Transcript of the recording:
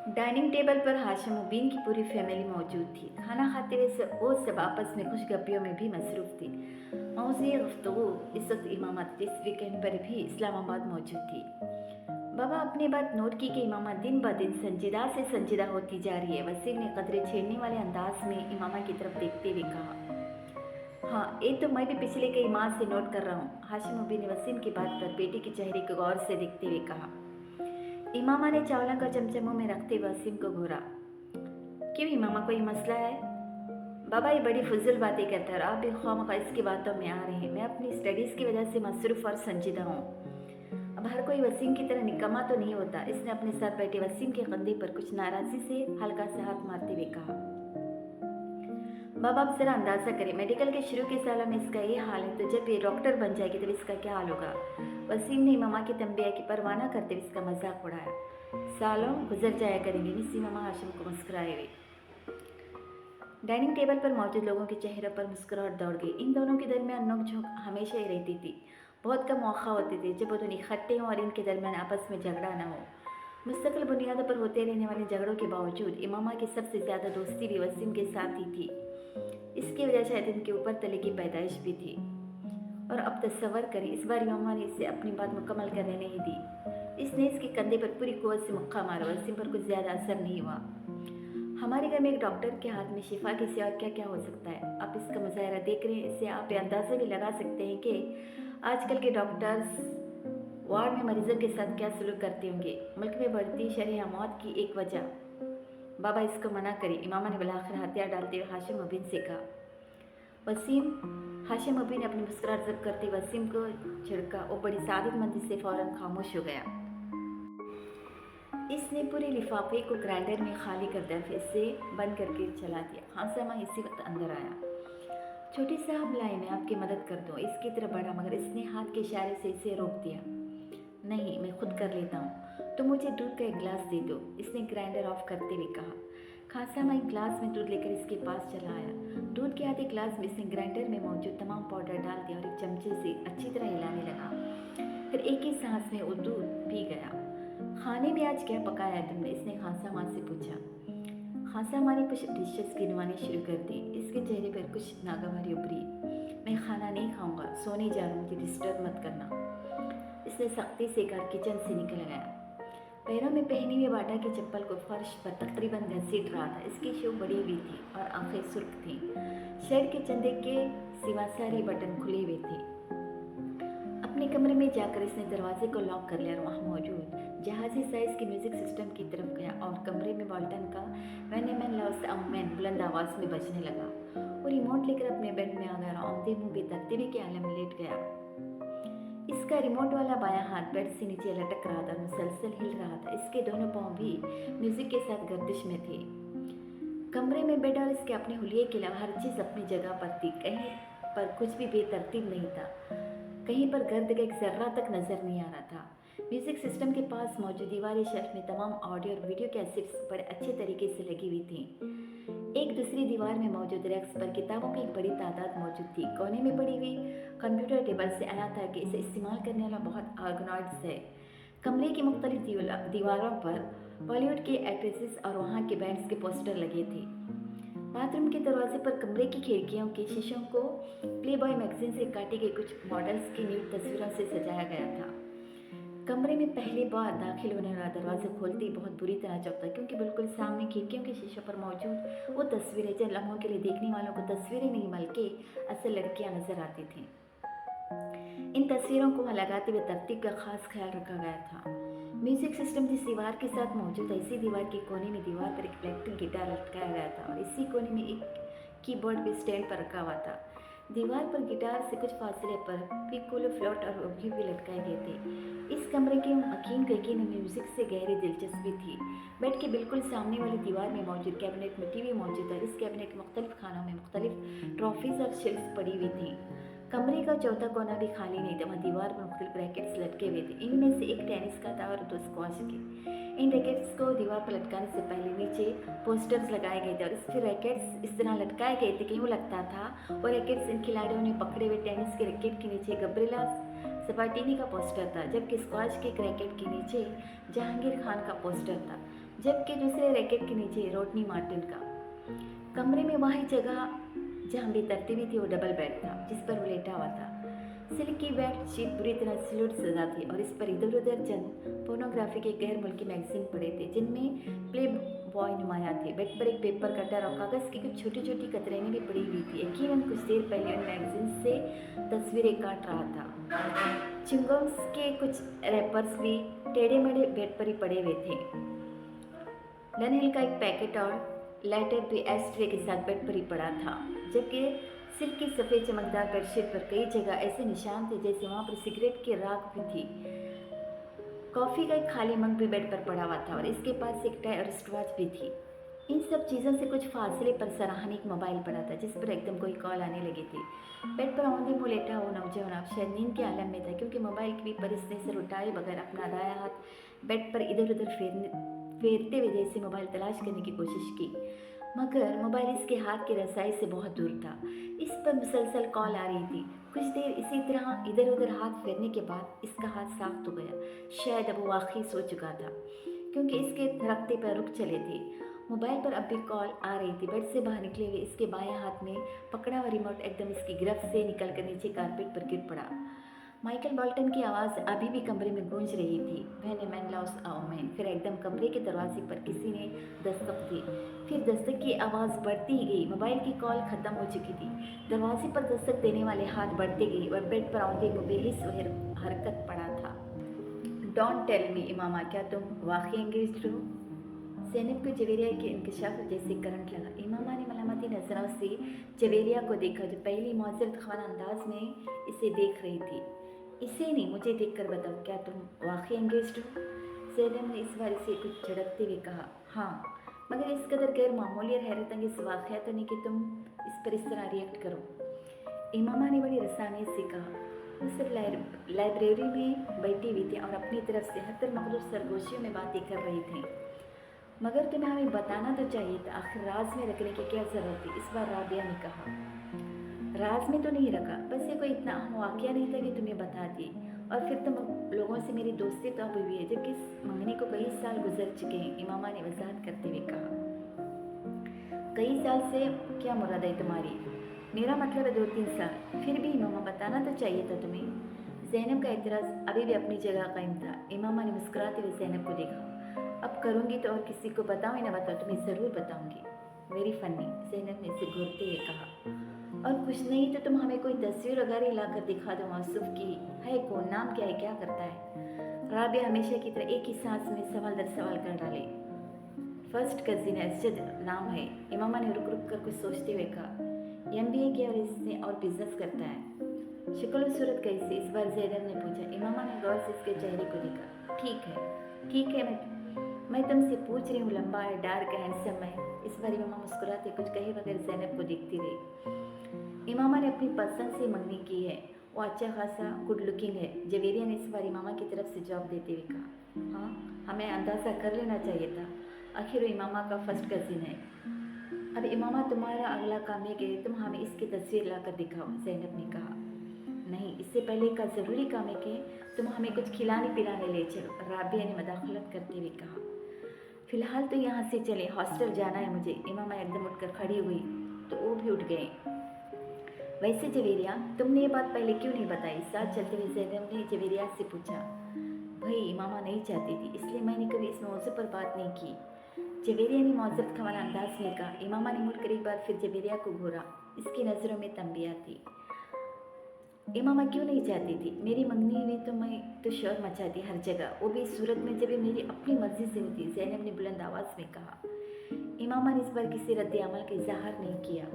Dining table पर हाशिम मुबीन की पूरी फैमिली मौजूद थी। खाना खाते हुए वो सब आपस में खुशगपियों में भी मसरूफ़ थी। मौज़ूए गुफ्तगू इस वक्त इमामत इस वीकेंड पर भी इस्लामाबाद मौजूद थी। बाबा अपनी बात नोट की कि इमामा दिन ब दिन संजीदा से संजीदा होती जा रही है। वसीम ने कदरे छेड़ने वाले अंदाज में इमामा की तरफ देखते हुए कहा, हाँ ये तो मैं भी पिछले कई माह से नोट कर रहा हूँ। हाशिम मुबीन ने वसीम की बात पर बेटे के चेहरे को गौर से देखते हुए कहा। इमामा ने चावला का चमचा मुंह में रखते वसीम को घूरा। क्यों इमामा, कोई मसला है? बाबा ये बड़ी फजूल बातें करता है और आप भी ख्वामखा इसकी बातों में आ रहे हैं। मैं अपनी स्टडीज़ की वजह से मसरूफ़ और संजीदा हूँ। अब हर कोई वसीम की तरह निकम्मा तो नहीं होता। इसने अपने साथ बैठे वसीम के कंधे पर कुछ नाराज़ी से हल्का सा हाथ मारते हुए कहा। बाबा आप ज़रा अंदाज़ा करें, मेडिकल के शुरू के सालों में इसका ये हाल है तो जब ये डॉक्टर बन जाएगी तब इसका क्या हाल होगा? वसीम ने इमामा की तंबिया की परवाह न करते हुए इसका मजाक उड़ाया। सालों गुजर जाया करेंगे, मिस इमामा हाशिम को मुस्कुराए हुए। डाइनिंग टेबल पर मौजूद लोगों के चेहरों पर मुस्कुराहट दौड़ गई। इन दोनों के दरमियान नोक-झोंक हमेशा ही रहती थी। बहुत कम मौका होते थे जब वो दोनों इकट्ठे हों और इनके दरमियान आपस में झगड़ा न हो। मुस्तकिल बुनियादों पर होते रहने वाले झगड़ों के बावजूद इमामा की सबसे ज़्यादा दोस्ती भी वसीम के साथ ही थी। इसकी वजह शायद इनके ऊपर तले की पैदाइश भी थी। और अब तस्वर करें, इस बार इमामा ने इसे अपनी बात मुकम्मल करने नहीं दी। इसने इसके कंधे पर पूरी कुव्वत से मुक्का मारा। वसीम पर कुछ ज़्यादा असर नहीं हुआ। हमारे घर में एक डॉक्टर के हाथ में शिफा के सिवा क्या क्या हो सकता है? आप इसका मुजाहरा देख रहे हैं, इससे आप ये अंदाज़ा भी लगा सकते हैं कि आजकल के डॉक्टर्स वार्ड में मरीजों के साथ क्या सलूक करते होंगे। मुल्क में बढ़ती शरह मौत की एक वजह। बाबा इसको मना करें, इमामा ने बिलाखिर हथियार डालते हुए हाशिम मुबीन से कहा। वसीम, हाशिम मुबीन ने अपनी मुस्कुराहट जब्त करते वसीम को झिड़का। वो बड़ी सादतमंदी से फ़ौरन खामोश हो गया। इसने पूरे लिफाफे को ग्राइंडर में खाली कर दिया, फिर से बंद करके चला दिया। खानसामा इसी वक्त अंदर आया। छोटी साहब लाए, मैं आपकी मदद कर दूँ, इसकी तरफ बढ़ा मगर इसने हाथ के इशारे से इसे रोक दिया। नहीं, मैं खुद कर लेता हूँ। तो मुझे दूध का एक गिलास दे दो, इसने ग्राइंडर ऑफ करते हुए कहा। खानसामा एक गिलास में दूध लेकर इसके पास चला आया। दूध के आधे गिलास में इसने ग्राइंडर में मौजूद तमाम पाउडर डाल दिया और एक चमचे से अच्छी तरह हिलाने लगा। फिर एक ही सांस में वो दूध पी गया। खाने में आज क्या पकाया है तुमने? इसने खानसामा से पूछा। खानसामा ने कुछ डिशेस गिनवानी शुरू कर दी। इसके चेहरे पर कुछ नागवारी उभरी। मैं खाना नहीं खाऊंगा, सोने जा रहा हूँ, मुझे डिस्टर्ब मत करना, इसने सख्ती से कहा। किचन से निकल गया। पैरों में पहनी हुई बाटा की चप्पल को फर्श पर तकरीबन घसीट रहा था। इसकी शूब बड़ी हुई थी और आंखें सुर्ख थीं। शर्ट के चंदे के सिवा सारे बटन खुले हुए थे। अपने कमरे में जाकर इसने दरवाजे को लॉक कर लिया और वहाँ मौजूद जहाजी साइज के म्यूजिक सिस्टम की तरफ गया और कमरे में बॉल्टन का man a man loves a man बुलंद आवाज़ में बजने लगा। वो रिमोट लेकर अपने बेड में आ गया और औंधे मुंह बेतरतीबी के आलम में लेट गया। इसका रिमोट वाला बायां हाथ बेड से नीचे लटक रहा था और मुसलसल हिल रहा था। इसके दोनों पांव भी म्यूजिक के साथ गर्दिश में थे। कमरे में बेड और इसके अपने हुलिये के अलावा हर चीज़ अपनी जगह पर थी। कहीं पर कुछ भी बेतरतीब नहीं था। कहीं पर गर्द का एक जर्रा तक नजर नहीं आ रहा था। म्यूजिक सिस्टम के पास मौजूद दीवारी शेल्फ में तमाम ऑडियो और वीडियो कैसेट्स बड़े अच्छे तरीके से लगी हुई थी। एक दूसरी दीवार में मौजूद रैक्स पर किताबों की एक बड़ी तादाद मौजूद थी। कोने में पड़ी हुई कंप्यूटर टेबल से आया था कि इसे इस्तेमाल करने वाला बहुत ऑर्गेनाइज्ड है। कमरे की मुख्तलिफ दीवारों पर बॉलीवुड के एक्ट्रेसेस और वहाँ के बैंड्स के पोस्टर लगे थे। बाथरूम के दरवाजे पर कमरे की खिड़कियों के शीशों को प्लेबॉय मैगजीन से काटी गई कुछ मॉडल्स की न्यूड तस्वीरों से सजाया गया था। कमरे में पहली बार दाखिल होने वाला दरवाज़ा खोलते ही बहुत बुरी तरह चौंका, क्योंकि बिल्कुल सामने खिड़कियों के शीशों पर मौजूद वो तस्वीरें जो लम्हों के लिए देखने वालों को तस्वीरें नहीं बल्कि असल लड़कियां नजर आती थीं। इन तस्वीरों को वहाँ लगाते हुए तरतीब का खास ख्याल रखा गया था। म्यूजिक सिस्टम जिस दीवार के साथ मौजूद है, इसी दीवार के कोने में दीवार पर एक इलेक्ट्रिक गिटार लटकाया गया था और इसी कोने में एक कीबोर्ड भी स्टैंड पर रखा हुआ था। दीवार पर गिटार से कुछ फासले पर पिकोलो, फ्लूट और ओबोए भी लटकाए गए थे। इस कमरे के यकीन को यकीन म्यूजिक से गहरी दिलचस्पी थी। बेड के बिल्कुल सामने वाली दीवार में मौजूद कैबिनेट में टीवी मौजूद है। इस कैबिनेट के मुख्तलिफ खानों में मुख्तलिफ ट्रॉफीज और शेल्फ्स पड़ी हुई थी। कमरे का चौथा कोना भी खाली नहीं था। वहाँ दीवार पर मुख्तलिफ रैकेट्स लटके हुए थे। इनमें से एक टेनिस का था और दो स्क्वाश के। इन रैकेट्स को दीवार पर लटकाने से पहले नीचे पोस्टर्स लगाए गए थे और इसके रैकेट्स इस तरह लटकाए गए थे कि यूँ लगता था वो रैकेट्स इन खिलाड़ियों ने पकड़े हुए टेनिस के रैकेट के नीचे गब्रिएला सबाटिनी का पोस्टर था, जबकि स्क्वाश के एक रैकेट के नीचे जहांगीर खान का पोस्टर था। जबकि दूसरे रैकेट के नीचे रोटनी मार्टिन का। कमरे में वही जगह जहाँ बेतरतीबी थी वो डबल बेड था जिस पर वो लेटा हुआ था। सिल्क की बेड शीट पूरी तरह सिलवट सजा थी और इस पर इधर उधर चंद पोर्नोग्राफी के गैर मुल्की मैगजीन पड़े थे जिनमें प्ले बॉय नुमाया थे। बेड पर एक पेपर कटर और कागज़ की कुछ छोटी छोटी कतरनें भी पड़ी हुई थी। यकीनन कुछ देर पहले उन मैगजीन से तस्वीरें काट रहा था। चिंगम्स के कुछ रैपर्स भी टेढ़े मेढ़े बेड पर ही पड़े हुए थे। डनहिल का एक पैकेट और लाइटर भी एस्ट्रे के साथ बेड पर ही पड़ा था, जबकि सिल्क की सफ़ेद चमकदार बेडशीट पर कई जगह ऐसे निशान थे जैसे वहाँ पर सिगरेट की राख भी थी। कॉफ़ी का एक खाली मग भी बेड पर पड़ा हुआ था और इसके पास एक टाई और स्टॉच भी थी। इन सब चीज़ों से कुछ फासले पर सराहनीय एक मोबाइल पड़ा था जिस पर एकदम कोई कॉल आने लगी थी। बेड पर औंधे मुँह लेटा हुआ नौजवान अब शायद नींद के आलम में था, क्योंकि मोबाइल की भी परिस्थिति से उठाए बगैर अपना दायां हाथ बेड पर इधर उधर फेरते हुए जैसे मोबाइल तलाश करने की कोशिश की, मगर मोबाइल इसके हाथ की रसाई से बहुत दूर था। इस पर मुसलसल कॉल आ रही थी। कुछ देर इसी तरह इधर उधर हाथ फेरने के बाद इसका हाथ साफ हो गया। शायद अब वो वाकई सो चुका था, क्योंकि इसके रखते पर रुक चले थे। मोबाइल पर अब भी कॉल आ रही थी। बेड से बाहर निकले हुए इसके बाएं हाथ में पकड़ा हुआ रिमोट एकदम इसकी गिरफ्त से निकलकर नीचे कारपेट पर गिर पड़ा। माइकल बॉल्टन की आवाज़ अभी भी कमरे में गूंज रही थी। When a man loves a woman. फिर एकदम कमरे के दरवाजे पर किसी ने दस्तक दी। फिर दस्तक की आवाज़ बढ़ती ही गई। मोबाइल की कॉल ख़त्म हो चुकी थी। दरवाजे पर दस्तक देने वाले हाथ बढ़ते गई और बेड पर औंधे को बेहिस हरकत पड़ा था। डोंट टेल मी इमामा, क्या तुम वाकई एंगेज्ड हो? ज़ैनब को जवेरिया के इंकशाफ जैसे करंट लगा। इमामा ने मलामती नजरों से जवेरिया को देखा, जो पहली मौजरत खाना अंदाज में इसे देख रही थी। इसे नहीं, मुझे देखकर बताओ, क्या तुम वाकई एंगेज्ड हो? ज़ैनब ने इस बार इसे कुछ झड़कते हुए कहा, हाँ, मगर इस कदर गैर मामूली और हैरत अंगेज वाक़या तो नहीं कि तुम इस पर इस तरह रिएक्ट करो। इमामा ने बड़ी रसानियत से कहा। वो सब लाइब्रेरी में बैठी हुई थी और अपनी तरफ से हर मुख्तलिफ सरगोशियों में बातें कर रही थी। मगर तुम्हें हमें बताना तो चाहिए था, आखिर राज में रखने की क्या ज़रूरत थी? इस बार राबिया ने कहा। राज में तो नहीं रखा, बस ये कोई इतना अहम वाक़या नहीं था कि तुम्हें बता दी। और फिर तुम लोगों से मेरी दोस्ती तो अब हुई है, जबकि इस मंगनी को कई साल गुजर चुके हैं, इमामा ने वजाहत करते हुए कहा। कई साल से क्या मुराद है तुम्हारी? मेरा मतलब है 2-3 साल। फिर भी इमामा, बताना तो चाहिए था तुम्हें। ज़ैनब का एतराज़ अभी भी अपनी जगह कायम था। इमामा ने मुस्कुराते हुए ज़ैनब को देखा। अब करूँगी तो और किसी को बताऊँ या ना बताऊँ, तुम्हें ज़रूर बताऊँगी। वेरी फनी, ज़ैनब ने इसे घूरते हुए कहा। और कुछ नहीं तो तुम हमें कोई तस्वीर वगैरह लाकर दिखा दो मौसूफ की। है कौन, नाम क्या है, क्या करता है? राबिया हमेशा की तरह एक ही सांस में सवाल दर सवाल कर डाले। फर्स्ट कजिन अर्शद नाम है, इमामा ने रुक रुक कर कुछ सोचते हुए कहा। MBA किया और इसने और बिजनेस करता है। शक्ल सूरत कैसी? इस बार ज़ैनब ने पूछा। इमामा ने गौर से इसके चेहरे को देखा। ठीक है, मैं तुमसे पूछ रही हूँ, लंबा है, डार्क है, हैंडसम है? इस बार इमामा मुस्कुराते कुछ कहे बगैर ज़ैनब को देखती रही। इमामा ने अपनी पसंद से मंगनी की है, वो अच्छा खासा गुड लुकिंग है, जवेरिया ने इस बार इमामा की तरफ से जवाब देते हुए कहा। हाँ, हमें अंदाज़ा कर लेना चाहिए था, आखिर वो इमामा का फर्स्ट कजिन है। अब इमामा, तुम्हारा अगला काम है कि तुम हमें इसकी तस्वीर ला कर दिखाओ, ज़ैनब ने कहा। नहीं, इससे पहले का ज़रूरी काम है कि तुम हमें कुछ खिलाने पिलाने ले चलो, राबिया ने मदाखलत करते हुए कहा। फ़िलहाल तो यहाँ से चले, हॉस्टल जाना है मुझे। इमामा एकदम उठकर खड़ी हुई तो वो भी उठ गए। वैसे जवेरिया, तुमने ये बात पहले क्यों नहीं बताई? साथ चलते हुए ज़ैनब ने जवेरिया से पूछा। भाई, इमामा नहीं चाहती थी, इसलिए मैंने कभी इस मौजू पर बात नहीं की, जवेरिया ने मौजूद खवाना अंदाज में कहा। इमामा ने मुड़कर एक बार फिर जवेरिया को घूरा। इसकी नज़रों में तंबिया थी। इमामा क्यों नहीं चाहती थी? मेरी मंगनी हुई तो मैं तो शोर मचाती हर जगह, वो भी सूरत में जब मेरी अपनी मर्जी से होती, ज़ैनब ने बुलंद आवाज़ में कहा। इमामा ने इस बार किसी रद्द अमल का इजहार नहीं किया।